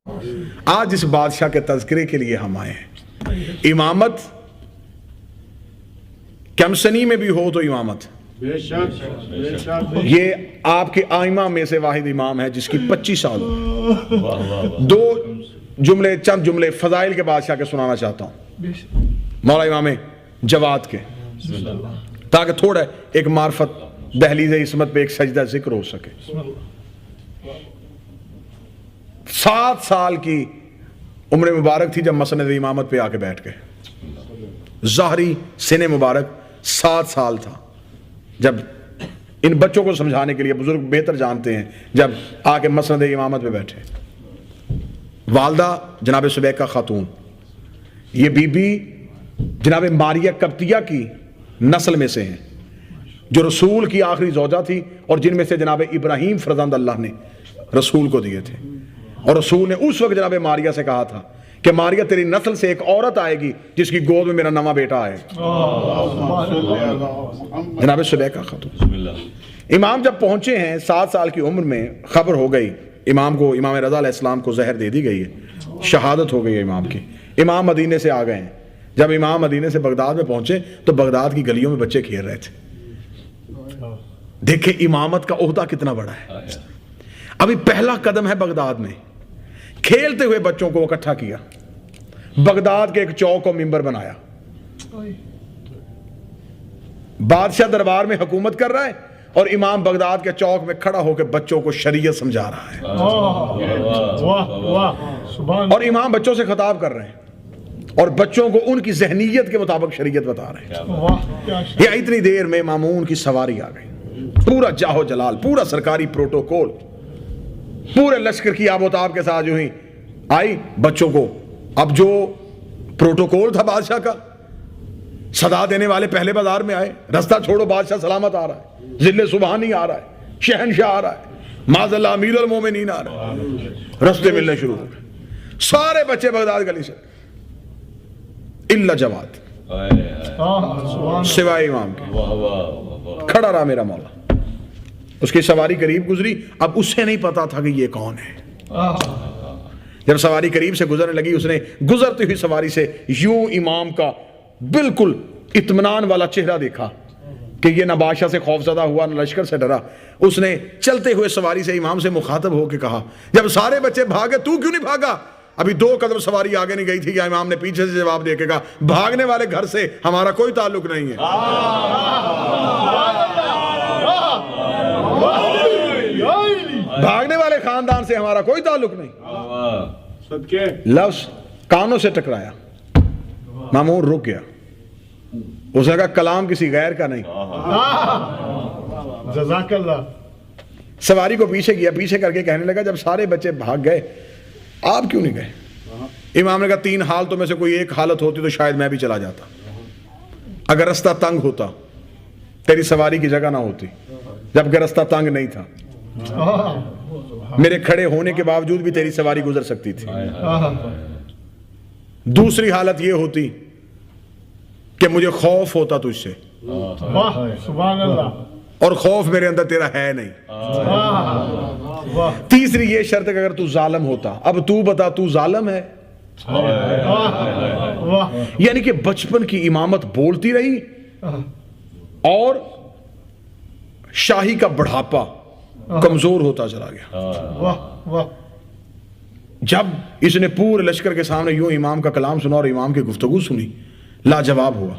آج اس بادشاہ کے تذکرے کے لیے ہم آئے ہیں۔ امامت کمسنی میں بھی ہو تو امامت، یہ آپ کے آئمہ میں سے واحد امام ہے جس کی 25 سال ہو۔ دو جملے، چند جملے فضائل کے بادشاہ کے سنانا چاہتا ہوں، مولا امام جواد کے، تاکہ تھوڑا ایک معرفت دہلیز عصمت پہ ایک سجدہ ذکر ہو سکے۔ 7 سال کی عمر مبارک تھی جب مسند امامت پہ آ کے بیٹھ گئے۔ ظاہری سن مبارک 7 سال تھا جب ان بچوں کو سمجھانے کے لیے، بزرگ بہتر جانتے ہیں، جب آ کے مسند امامت پہ بیٹھے۔ والدہ جناب سبیکہ خاتون، یہ بی بی جناب ماریہ قبطیہ کی نسل میں سے ہیں، جو رسول کی آخری زوجہ تھی اور جن میں سے جناب ابراہیم فرزند اللہ نے رسول کو دیے تھے۔ اور رسول نے اس وقت جناب ماریہ سے کہا تھا کہ ماریہ تیری نسل سے ایک عورت آئے گی جس کی گود میں میرا نواں بیٹا آئے۔ جناب سبیکہ خاتون، امام جب پہنچے ہیں 7 سال کی عمر میں، خبر ہو گئی امام کو، امام رضا علیہ السلام کو زہر دے دی گئی ہے، شہادت ہو گئی ہے امام کی۔ امام مدینے سے آ گئے ہیں۔ جب امام مدینے سے بغداد میں پہنچے تو بغداد کی گلیوں میں بچے کھیل رہے تھے۔ دیکھیں امامت کا عہدہ کتنا بڑا ہے۔ ابھی پہلا قدم ہے بغداد میں، کھیلتے ہوئے بچوں کو اکٹھا کیا، بغداد کے ایک چوک کو منبر بنایا، بادشاہ دربار میں حکومت کر رہا ہے اور امام بغداد کے چوک میں کھڑا ہو کے بچوں کو شریعت سمجھا رہا ہے، اور امام بچوں سے خطاب کر رہے ہیں اور بچوں کو ان کی ذہنیت کے مطابق شریعت بتا رہے ہیں۔ یہ اتنی دیر میں مامون کی سواری آ گئی، پورا جاہو جلال، پورا سرکاری پروٹوکول، پورے لشکر کی آب و تاب کے ساتھ جو ہی آئی بچوں کو۔ اب جو پروٹوکول تھا بادشاہ کا، صدا دینے والے پہلے بازار میں آئے، رستہ چھوڑو بادشاہ سلامت آ رہا ہے، ذل سبحانی آ رہا ہے، شہنشاہ آ رہا ہے، معاذ اللہ امیر المومنین آ رہا ہے، رستے ملنے شروع ہو گئے۔ سارے بچے بغداد گلی سے، الا جواد، سوائے امام کے، کھڑا رہا میرا مولا۔ اس کی سواری قریب گزری، اب اسے نہیں پتا تھا کہ یہ کون ہے۔ جب سواری قریب سے گزرنے لگی، اس نے گزرتی ہوئی سواری سے یوں امام کا بالکل اطمینان والا چہرہ دیکھا کہ یہ نہ بادشاہ سے خوفزدہ ہوا نہ لشکر سے ڈرا۔ اس نے چلتے ہوئے سواری سے امام سے مخاطب ہو کے کہا، جب سارے بچے بھاگے تو کیوں نہیں بھاگا؟ ابھی 2 قدم سواری آگے نہیں گئی تھی کہ امام نے پیچھے سے جواب دے کے کہا، بھاگنے والے گھر سے ہمارا کوئی تعلق نہیں ہے، بھاگنے والے خاندان سے ہمارا کوئی تعلق نہیں۔ لفظ کانوں سے ٹکرایا، مامون رک گیا، اس نے کہا کلام کسی غیر کا نہیں۔ جزاک اللہ۔ سواری کو پیچھے کیا، پیچھے کر کے کہنے لگا، جب سارے بچے بھاگ گئے آپ کیوں نہیں گئے؟ امام نے کہا 3 حالتوں میں سے کوئی ایک حالت ہوتی تو شاید میں بھی چلا جاتا، اگر رستہ تنگ ہوتا، تیری سواری کی جگہ نہ ہوتی، جبکہ رستہ تنگ نہیں تھا، میرے کھڑے ہونے کے باوجود بھی تیری سواری گزر سکتی تھی۔ دوسری حالت یہ ہوتی کہ مجھے خوف ہوتا تجھ سے، سبحان اللہ، اور خوف میرے اندر تیرا ہے نہیں۔ تیسری یہ شرط کہ اگر تو ظالم ہوتا، اب تو بتا تو ظالم ہے؟ یعنی کہ بچپن کی امامت بولتی رہی اور شاہی کا بڑھاپا کمزور ہوتا چلا گیا۔ جب اس نے پورے لشکر کے سامنے یوں امام کا کلام سنا اور امام کی گفتگو سنی، لاجواب ہوا۔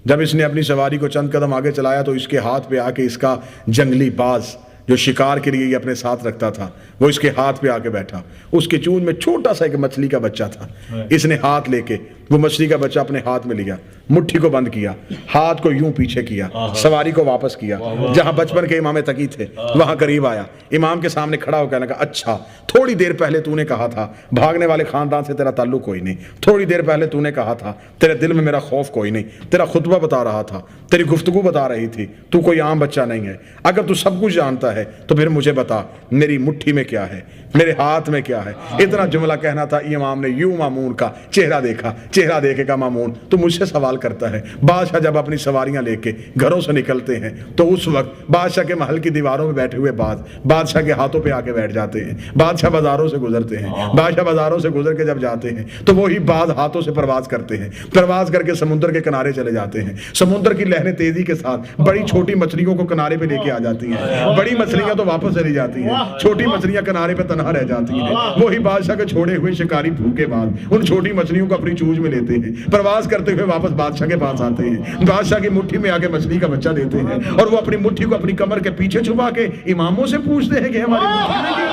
جب اس نے اپنی سواری کو چند قدم آگے چلایا تو اس کے ہاتھ پہ آ کے اس کا جنگلی باز جو شکار کے لیے یہ اپنے ساتھ رکھتا تھا وہ اس کے ہاتھ پہ آ کے بیٹھا۔ اس کے چون میں چھوٹا سا ایک مچھلی کا بچہ تھا، اس نے ہاتھ لے کے وہ مچھلی کا بچہ اپنے ہاتھ میں لیا، مٹھی کو بند کیا، ہاتھ کو یوں پیچھے کیا، سواری کو واپس کیا، جہاں بچپن کے امام تقی تھے وہاں قریب آیا، امام کے سامنے کھڑا ہو کہنے لگا، اچھا تھوڑی دیر پہلے تو نے کہا تھا بھاگنے والے خاندان سے تیرا تعلق کوئی نہیں، تھوڑی دیر پہلے تو نے کہا تھا تیرے دل میں میرا خوف کوئی نہیں، تیرا خطبہ بتا رہا تھا، تیری گفتگو بتا رہی تھی، تو کوئی عام بچہ نہیں ہے، اگر تو سب کچھ جانتا ہے تو پھر مجھے بتا میری مٹھی میں کیا ہے، میرے ہاتھ میں کیا ہے. اتنا جملہ کہنا تھا. امام نے یوں مامون کا چہرہ دیکھا, چہرہ دیکھے کہا مامون تو مجھ سے سوال کرتا ہے. بادشاہ جب اپنی سواریاں لے کے گھروں سے نکلتے ہیں تو اس وقت بادشاہ کے محل کی دیواروں میں بیٹھے ہوئے بادشاہ کے ہاتھوں پہ آ کے بیٹھ جاتے ہیں. بادشاہ بازاروں سے گزرتے ہیں, بادشاہ بازاروں سے گزر کے جب جاتے ہیں تو وہی باز ہاتھوں سے پرواز کرتے ہیں, پرواز کر کے سمندر کے کنارے چلے جاتے ہیں. سمندر کی لہریں تیزی کے ساتھ بڑی چھوٹی مچھلیوں کو کنارے پہ لے کے آ جاتی ہیں. بڑی مچھلیاں تو واپس چلی جاتی ہیں, چھوٹی مچھلیاں کنارے پہ تنہا رہ جاتی ہیں. وہی بادشاہ کے چھوڑے ہوئے شکاری بھوکے بعد ان چھوٹی مچھلیوں کو اپنی چونچ میں لیتے ہیں, پرواز کرتے ہوئے واپس بادشاہ کے پاس آتے ہیں. بادشاہ کی مٹھی میں آ کے مچھلی کا بچہ دیتے ہیں اور وہ اپنی مٹھی کو اپنی کمر کے پیچھے چھپا کے اماموں سے پوچھتے ہیں کہ ہماری مٹھی میں کیا.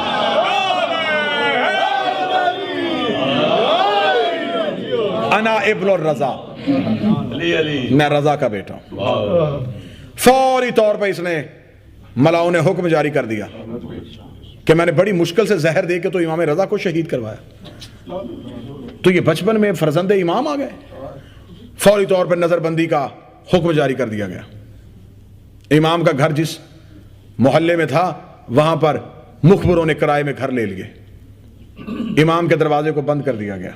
انا ابن الرضا, میں رضا کا بیٹا ہوں. فوری طور پہ اس نے ملاؤں نے حکم جاری کر دیا کہ میں نے بڑی مشکل سے زہر دے کے تو امام رضا کو شہید کروایا, تو یہ بچپن میں فرزند امام آ گئے. فوری طور پر نظر بندی کا حکم جاری کر دیا گیا. امام کا گھر جس محلے میں تھا وہاں پر مخبروں نے کرائے میں گھر لے لیے. امام کے دروازے کو بند کر دیا گیا.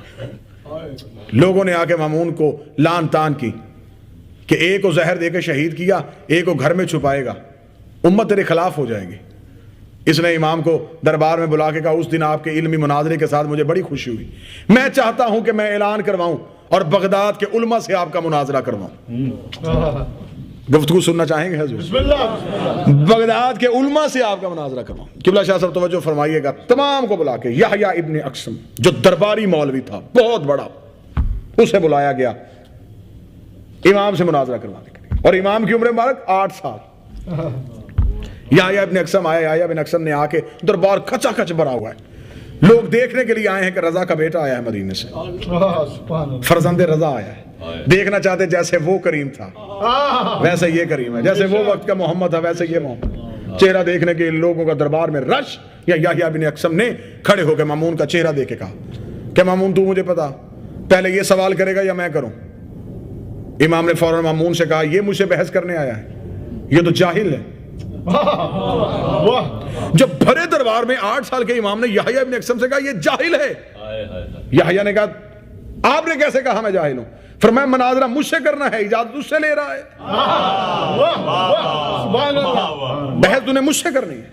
لوگوں نے آ کے مامون کو لان تان کی کہ ایک کو زہر دے کے شہید کیا, ایک کو گھر میں چھپائے گا, امت تیرے خلاف ہو جائے گی. اس نے امام کو دربار میں بلا کے کہا اس دن آپ کے علمی مناظرے کے ساتھ مجھے بڑی خوشی ہوئی. میں چاہتا ہوں کہ میں اعلان کرواؤں اور بغداد کے علماء سے آپ کا مناظرہ کرواؤں. گفتگو سننا چاہیں گے حضور؟ بسم اللہ. بغداد کے علماء سے آپ کا مناظرہ کرواؤں. قبلہ شاہ صاحب توجہ فرمائیے گا. تمام کو بلا کے یحییٰ ابن اقسم جو درباری مولوی تھا بہت بڑا, اسے بلایا گیا امام سے مناظرہ کروانے کے لیے. اور امام کی عمر مبارک 8 سال. یحییٰ ابن اقسم آیا. یحییٰ ابن اقسم نے آ کے دربار کھچا کھچ بھرا ہوا ہے. لوگ دیکھنے کے لیے آئے ہیں کہ رضا کا بیٹا آیا ہے مدینے سے, فرزند رضا آیا ہے. دیکھنا چاہتے جیسے وہ کریم تھا ویسے یہ کریم ہے, جیسے وہ وقت کا محمد تھا ویسے یہ محمد. چہرہ دیکھنے کے لوگوں کا دربار میں رش. یا یحییٰ ابن اقسم نے کھڑے ہو کے مامون کا چہرہ دیکھ کے کہا کہ مامون تو مجھے پتا پہلے یہ سوال کرے گا یا میں کروں؟ امام نے فوراً مامون سے کہا یہ مجھ سے بحث کرنے آیا ہے, یہ تو جاہل ہے. جب بھرے دربار میں 8 سال کے امام نے یحییٰ ابن اقسم سے کہا یہ جاہل ہے. یحییٰ نے کہا آپ نے کیسے کہا میں جاہل ہوں؟ فرمایا مناظرہ مجھ سے کرنا ہے, اجازت اس سے لے رہا ہے. بحث تو نے مجھ سے کرنی ہے,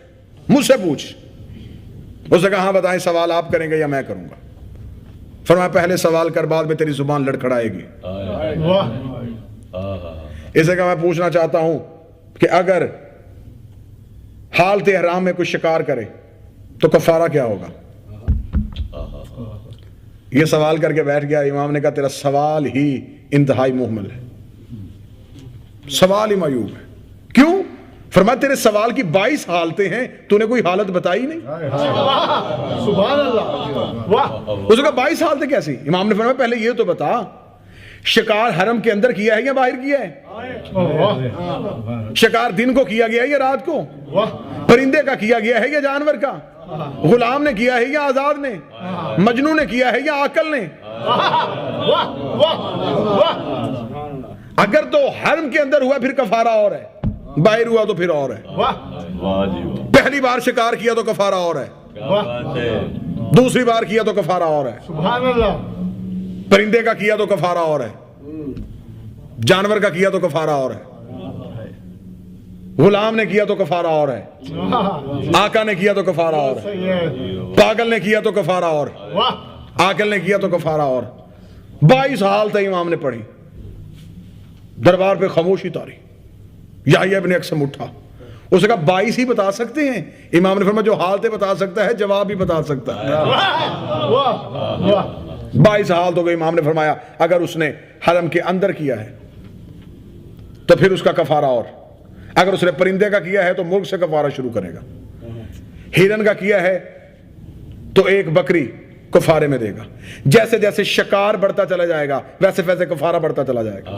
مجھ سے پوچھ. اس نے کہا ہاں بتائیں سوال آپ کریں گے یا میں کروں گا؟ فرمایا پہلے سوال کر بعد میں تیری زبان لڑکھڑائے گی. اسے کہا میں پوچھنا چاہتا ہوں کہ اگر حالت احرام میں کوئی شکار کرے تو کفارہ کیا ہوگا؟ یہ سوال کر کے بیٹھ گیا. امام نے کہا تیرا سوال ہی انتہائی محمل ہے, سوال ہی معیوب ہے. کیوں؟ فرمایا تیرے سوال کی 22 حالتیں ہیں, تو نے کوئی حالت بتائی نہیں. سبحان اللہ. اس نے کہا 22 حالتیں کیسی؟ امام نے فرمایا پہلے یہ تو بتا شکار حرم کے اندر کیا ہے یا باہر کیا ہے؟ شکار دن کو کیا گیا ہے یا رات کو؟ پرندے کا کیا گیا ہے یا جانور کا؟ غلام نے کیا ہے یا آزاد نے؟ مجنون نے کیا ہے یا عاقل نے؟ اگر تو حرم کے اندر ہوا پھر کفارہ اور ہے, باہر ہوا تو پھر اور ہے. پہلی بار شکار کیا تو کفارہ اور ہے, دوسری بار کیا تو کفارہ اور ہے. سبحان اللہ. پرندے کا کیا تو کفارہ اور ہے, جانور کا کیا تو کفارہ اور ہے, غلام نے کیا تو کفارہ اور ہے, آقا نے کیا تو کفارہ اور ہے, پاگل نے کیا تو کفارہ اور, عاقل نے کیا تو کفارہ اور. 22 حالتیں امام نے پڑھی. دربار پہ خاموشی تاری. یحییٰ ابن اقسم اٹھا, اس نے کہا 22 ہی بتا سکتے ہیں؟ امام نے فرمایا جو حالتیں بتا سکتا ہے جواب بھی بتا سکتا ہے. 22 حالت ہو گئی. امام نے فرمایا اگر اس نے حرم کے اندر کیا ہے تو پھر اس کا کفارہ اور, اگر اس نے پرندے کا کیا ہے تو مرغ سے کفارہ شروع کرے گا, ہرن کا کیا ہے تو ایک بکری کفارے میں دے گا. جیسے جیسے شکار بڑھتا چلا جائے گا ویسے ویسے کفارہ بڑھتا چلا جائے گا.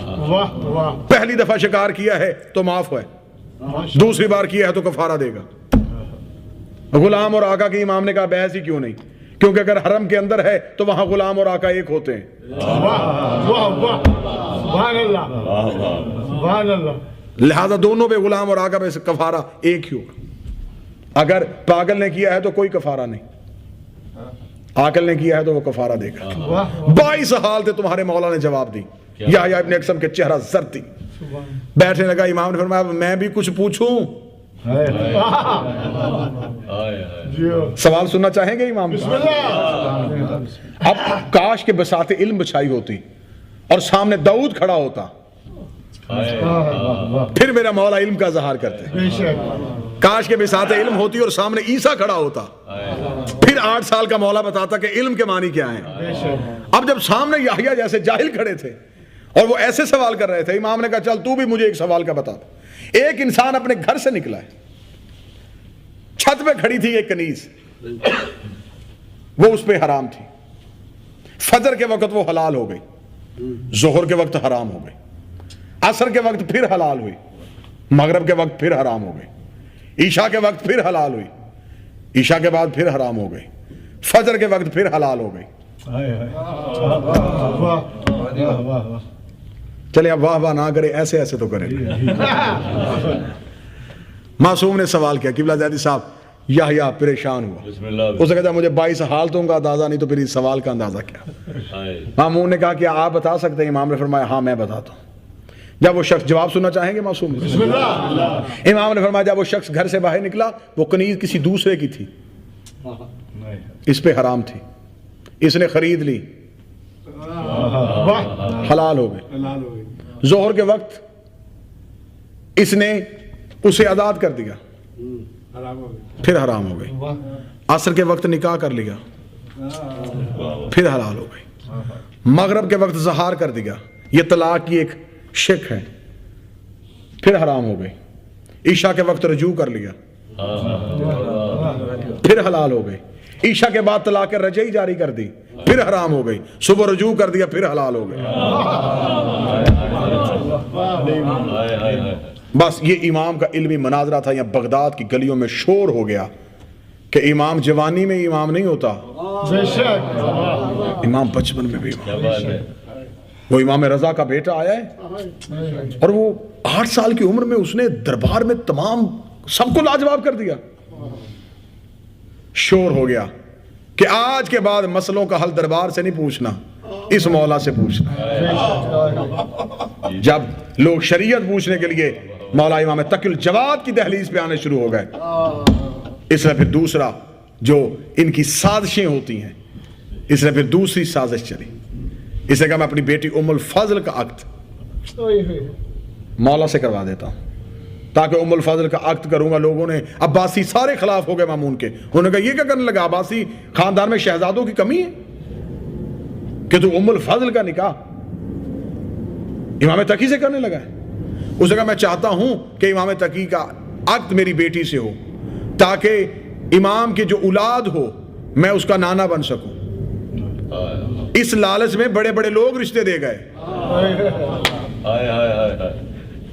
پہلی دفعہ شکار کیا ہے تو معاف ہے, دوسری بار کیا ہے تو کفارہ دے گا. غلام اور آقا کی امام نے کہا بحث ہی کیوں نہیں, کیونکہ اگر حرم کے اندر ہے تو وہاں غلام اور آقا ایک ہوتے ہیں. لہذا دونوں پہ غلام اور آقا پہ کفارہ ایک ہی ہوگا. اگر پاگل نے کیا ہے تو کوئی کفارہ نہیں, عاقل نے کیا ہے تو وہ کفارہ دے گا. 22 حال تھے تمہارے مولا نے جواب دی. یحییٰ ابن اکثم کے چہرہ زرد تھی. بیٹھنے لگا. امام نے فرمایا میں بھی کچھ پوچھوں؟ سوال سننا چاہیں گے امام؟ اب کاش کے بساط علم بچھائی ہوتی اور سامنے داؤد کھڑا ہوتا, پھر میرا مولا علم کا اظہار کرتے. کاش کے بساط علم ہوتی اور سامنے عیسیٰ کھڑا ہوتا, پھر 8 سال کا مولا بتاتا کہ علم کے معنی کیا ہیں. اب جب سامنے یحییٰ جیسے جاہل کھڑے تھے اور وہ ایسے سوال کر رہے تھے, امام نے کہا چل تو بھی مجھے ایک سوال کا بتا. ایک انسان اپنے گھر سے نکلا ہے, چھت پہ کھڑی تھی ایک کنیز, وہ اس پہ حرام تھی. فجر کے وقت وہ حلال ہو گئی, ظہر کے وقت حرام ہو گئی, عصر کے وقت پھر حلال ہوئی, مغرب کے وقت پھر حرام ہو گئی, عشاء کے وقت پھر حلال ہوئی, عشاء کے بعد پھر حرام ہو گئی, فجر کے وقت پھر حلال ہو گئی. چلے اب واہ واہ نہ کرے, ایسے ایسے تو کرے. معصوم نے سوال کیا, قبلہ زیدی صاحب. یحییٰ پریشان ہوا, اس نے کہا مجھے 22 حالتوں کا اندازہ نہیں تو پھر اس سوال کا اندازہ کیا. مامون نے کہا کہ آپ بتا سکتے ہیں؟ امام نے فرمایا ہاں میں بتاتا ہوں. جب وہ شخص, جواب سننا چاہیں گے معصوم؟ امام نے فرمایا جب وہ شخص گھر سے باہر نکلا, وہ کنیز کسی دوسرے کی تھی, اس پہ حرام تھی, اس نے خرید لی, حلال ہو گئی. ظہر کے وقت اس نے اسے آزاد کر دیا, پھر حرام ہو گئی. عصر کے وقت نکاح کر لیا, پھر حلال ہو گئی. مغرب کے وقت زہار کر دیا, یہ طلاق کی ایک شک ہے, پھر حرام ہو گئی. عشاء کے وقت رجوع کر لیا, پھر حلال ہو گئی. عشاء کے بعد طلاق رجعی جاری کر دی, پھر حرام ہو گئی. صبح رجوع کر دیا, پھر حلال ہو گئی. بس یہ امام کا علمی مناظرہ تھا. یا بغداد کی گلیوں میں شور ہو گیا کہ امام جوانی میں امام نہیں ہوتا, امام بچپن میں بھی امام. وہ امام رضا کا بیٹا آیا ہے اور وہ 8 سال کی عمر میں اس نے دربار میں تمام سب کو لاجواب کر دیا. شور ہو گیا کہ آج کے بعد مسئلوں کا حل دربار سے نہیں پوچھنا, اس مولا سے پوچھنا. جب لوگ شریعت پوچھنے کے لیے مولا امام تقی الجواد کی دہلیز پہ آنے شروع ہو گئے, اس نے پھر دوسرا جو ان کی سازشیں ہوتی ہیں, اس نے پھر دوسری سازش چلی. اس نے کہا میں اپنی بیٹی ام الفضل کا عقد مولا سے کروا دیتا ہوں, تاکہ ام الفضل کا عقد کروں گا. لوگوں نے, عباسی سارے خلاف ہو گئے مامون کے. انہوں نے کہا یہ کیا کرنے لگا, عباسی خاندان میں شہزادوں کی کمی ہے کہ تو ام الفضل کا نکاح امام تقی سے کرنے لگا ہے. اس نے کہا میں چاہتا ہوں کہ امام تقی کا عقد میری بیٹی سے ہو, تاکہ امام کی جو اولاد ہو میں اس کا نانا بن سکوں. اس لالچ میں بڑے بڑے لوگ رشتے دے گئے,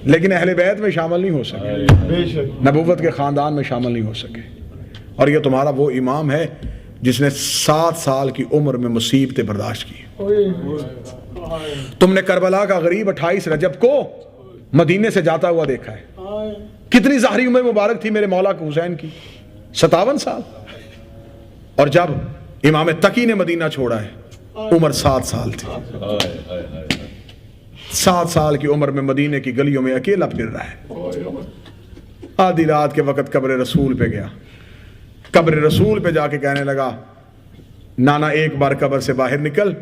لیکن اہل بیت میں شامل نہیں ہو سکے, نبوت کے خاندان میں شامل نہیں ہو سکے. اور یہ تمہارا وہ امام ہے جس نے 7 سال کی عمر میں مصیبتیں برداشت کی. تم نے کربلا کا غریب 28 رجب کو مدینے سے جاتا ہوا دیکھا ہے. کتنی ظاہری عمر مبارک تھی میرے مولا کے حسین کی, 57 سال. اور جب امام تقی نے مدینہ چھوڑا ہے عمر 7 سال تھی. 7 سال کی عمر میں مدینے کی گلیوں میں اکیلا پھر رہا ہے. آدھی رات کے وقت قبر رسول پہ گیا, قبر رسول پہ جا کے کہنے لگا نانا ایک بار قبر سے باہر نکل,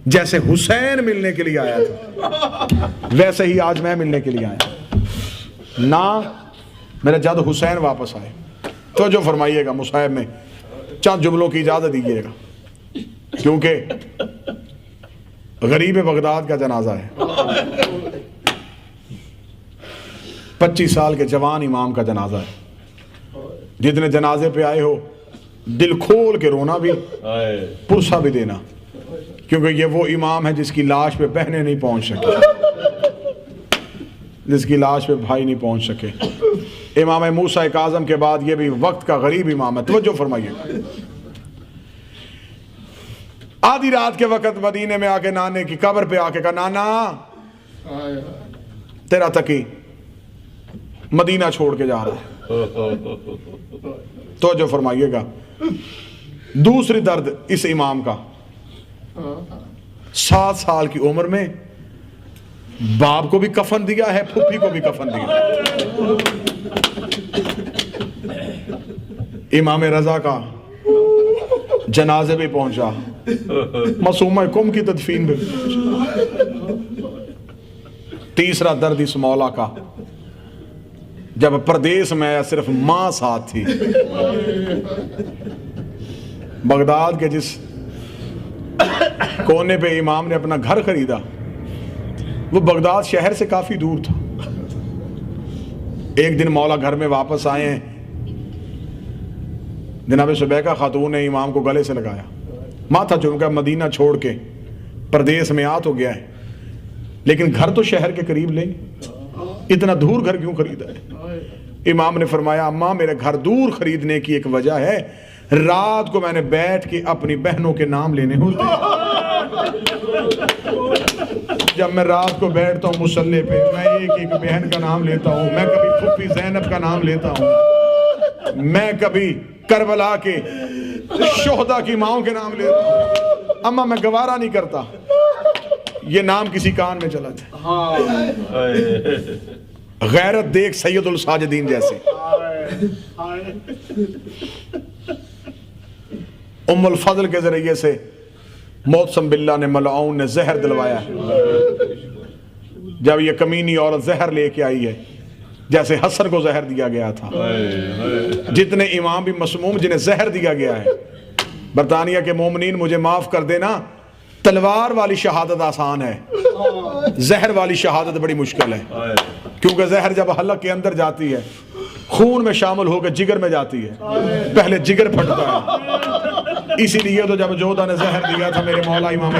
جیسے حسین ملنے کے لیے آیا تھا ویسے ہی آج میں ملنے کے لیے آیا. نہ میرا جد حسین واپس آئے. تو جو فرمائیے گا مصاحب میں چند جملوں کی اجازت دیجیے گا, کیونکہ غریب بغداد کا جنازہ ہے. 25 سال کے جوان امام کا جنازہ ہے. جتنے جنازے پہ آئے ہو دل کھول کے رونا بھی, پرسہ بھی دینا, کیونکہ یہ وہ امام ہے جس کی لاش پہ بہنیں نہیں پہنچ سکے, جس کی لاش پہ بھائی نہیں پہنچ سکے. امام موسیٰ کاظم کے بعد یہ بھی وقت کا غریب امام ہے. توجہ فرمائیے. آدھی رات کے وقت مدینے میں آ کے نانے کی قبر پہ آ کے کہا نانا تیرا تقی مدینہ چھوڑ کے جا رہا ہے. توجہ فرمائیے گا. دوسری درد اس امام کا، 7 سال کی عمر میں باپ کو بھی کفن دیا ہے، پھپھی کو بھی کفن دیا ہے۔ امام رضا کا جنازے بھی پہنچا، معصومہ قوم کی تدفین بھی پہنچا۔ تیسرا درد اس مولا کا، جب پردیس میں آیا صرف ماں ساتھ تھی۔ بغداد کے جس کونے پہ امام نے اپنا گھر خریدا وہ بغداد شہر سے کافی دور تھا۔ ایک دن مولا گھر میں واپس آئے ہیں، جناب سبیکہ خاتون نے امام کو گلے سے لگایا، ماتھا چوم کر مدینہ چھوڑ کے پردیس میں آ تو گیا ہے لیکن گھر تو شہر کے قریب لیں، اتنا دور گھر کیوں خریدا ہے؟ امام نے فرمایا اماں میرے گھر دور خریدنے کی ایک وجہ ہے، رات کو میں نے بیٹھ کے اپنی بہنوں کے نام لینے ہوتے ہیں۔ جب میں رات کو بیٹھتا ہوں مصلی پہ، میں ایک ایک بہن کا نام لیتا ہوں، میں کبھی پھپھی زینب کا نام لیتا ہوں، میں کبھی کربلا کے شہداء کی ماؤں کے نام لیتا ہوں۔ اماں میں گوارا نہیں کرتا یہ نام کسی کان میں چلا جائے۔ غیرت دیکھ سید الساجدین جیسے۔ ام الفضل کے ذریعے سے موسم باللہ نے ملعون نے زہر دلوایا ہے۔ جب یہ کمینی عورت زہر لے کے آئی ہے جیسے حسن کو زہر دیا گیا تھا، جتنے امام بھی مسموم جنہیں زہر دیا گیا ہے، برطانیہ کے مومنین مجھے معاف کر دینا، تلوار والی شہادت آسان ہے، زہر والی شہادت بڑی مشکل ہے، کیونکہ زہر جب حلق کے اندر جاتی ہے خون میں شامل ہو کے جگر میں جاتی ہے، پہلے جگر پھٹتا ہے۔ اسی لیے تو جب جودہ نے زہر دیا تھا میرے مولا امام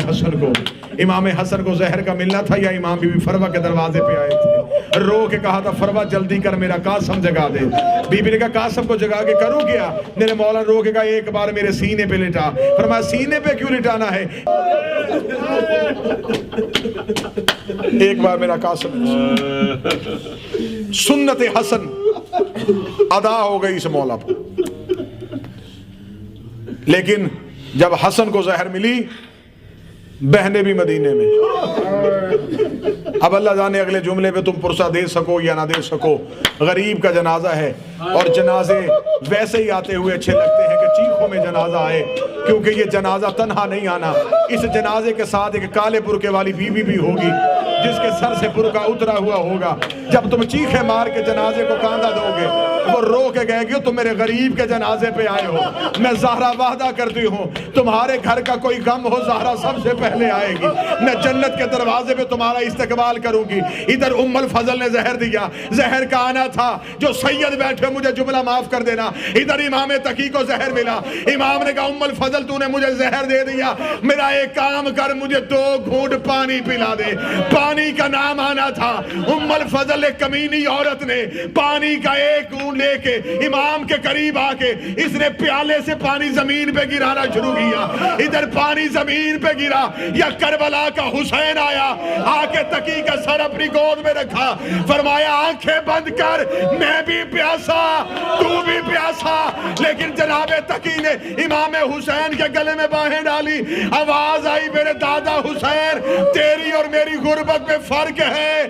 حسن کو زہر کا ملنا تھا یا امام بی بی فروہ کے دروازے پہ آئے تھے، رو کے کہا تھا فروہ جلدی کر میرا قاسم جگا دے۔ بی بی نے کہا قاسم کو جگا کے کروں کیا؟ میرے مولا رو کے کہا ایک بار میرے سینے پہ لٹا۔ فرمایا سینے پہ کیوں لٹانا ہے؟ ایک بار میرا قاسم۔ سنت حسن ادا ہو گئی اس مولا پر، لیکن جب حسن کو زہر ملی بہنے بھی مدینے میں۔ اب اللہ جانے اگلے جملے پہ تم پرسہ دے سکو یا نہ دے سکو، غریب کا جنازہ ہے اور جنازے ویسے ہی آتے ہوئے اچھے لگتے ہیں کہ چیخوں میں جنازہ آئے، کیونکہ یہ جنازہ تنہا نہیں آنا، اس جنازے کے ساتھ ایک کالے برقعے والی بیوی بھی ہوگی جس کے سر سے برقع اترا ہوا ہوگا۔ جب تم چیخیں مار کے جنازے کو کاندھا دو گے وہ رو کے گئے گی تم میرے غریب کے جنازے پہ آئے ہو، میں زہرا وعدہ کرتی ہوں تمہارے گھر کا کوئی غم ہو زہرا سب سے پہلے آئے گی، میں جنت کے دروازے پہ تمہارا استقبال کروں گی۔ ادھر ام الفضل نے زہر دیا، زہر کا آنا تھا، جو سید بیٹھے مجھے جملہ معاف کر دینا، ادھر امام تقی کو زہر ملا، امام نے کہا ام الفضل تو نے مجھے زہر دے دیا، میرا ایک کام کر مجھے 2 گھونٹ پانی پلا دے۔ پانی کا نام آنا تھا، ام الفضل ایک کمینی عورت نے پانی کا ایک گھونٹ لے کے امام کے قریب آ کے اس نے پیالے سے پانی زمین پہ گرانا شروع کیا، ادھر پانی زمین پہ گرا، یا کربلا کا حسین آیا آ کے تقی کا سر اپنی گود میں رکھا، فرمایا آنکھیں بند کر میں بھی پیاسا تو بھی پیاسا، لیکن جناب تقی نے امام حسین کے گلے میں باہیں ڈالی، آواز آئی میرے دادا حسین تیری اور میری غربت میں فرق ہے۔